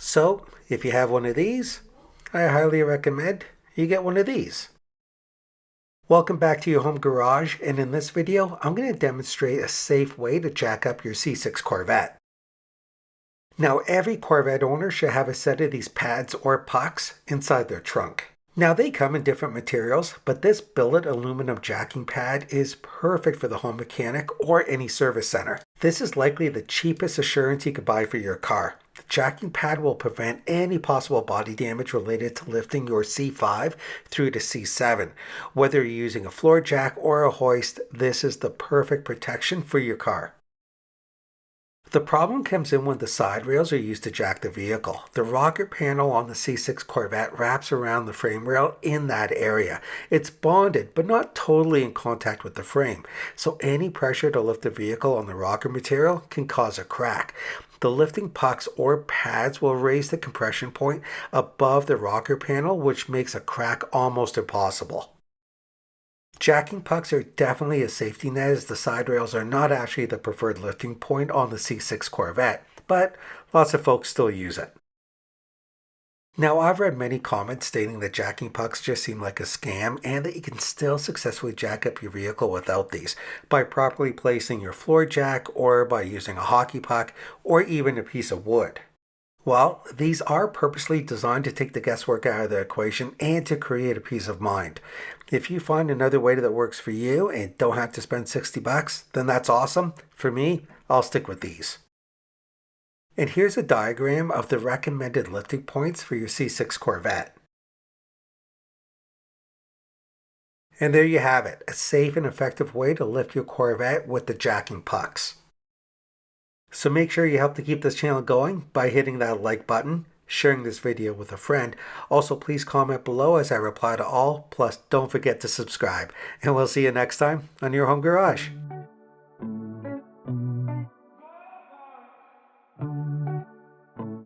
So if you have one of these, I highly recommend you get one of these. Welcome back to your home garage, and in this video I'm going to demonstrate a safe way to jack up your C6 Corvette. Now every Corvette owner should have a set of these pads or pucks inside their trunk. Now they come in different materials, but this billet aluminum jacking pad is perfect for the home mechanic or any service center. This is likely the cheapest assurance you could buy for your car. The jacking pad will prevent any possible body damage related to lifting your C5 through to C7. Whether you're using a floor jack or a hoist, this is the perfect protection for your car. The problem comes in when the side rails are used to jack the vehicle. The rocker panel on the C6 Corvette wraps around the frame rail in that area. It's bonded, but not totally in contact with the frame, so any pressure to lift the vehicle on the rocker material can cause a crack. The lifting pucks or pads will raise the compression point above the rocker panel, which makes a crack almost impossible. Jacking pucks are definitely a safety net, as the side rails are not actually the preferred lifting point on the C6 Corvette, but lots of folks still use it. Now I've read many comments stating that jacking pucks just seem like a scam and that you can still successfully jack up your vehicle without these by properly placing your floor jack or by using a hockey puck or even a piece of wood. Well, these are purposely designed to take the guesswork out of the equation and to create a peace of mind. If you find another way that works for you and don't have to spend $60, then that's awesome. For me, I'll stick with these. And here's a diagram of the recommended lifting points for your C6 Corvette. And there you have it, a safe and effective way to lift your Corvette with the jacking pucks. So make sure you help to keep this channel going by hitting that like button, sharing this video with a friend. Also, please comment below as I reply to all. Plus, don't forget to subscribe. And we'll see you next time on your home garage.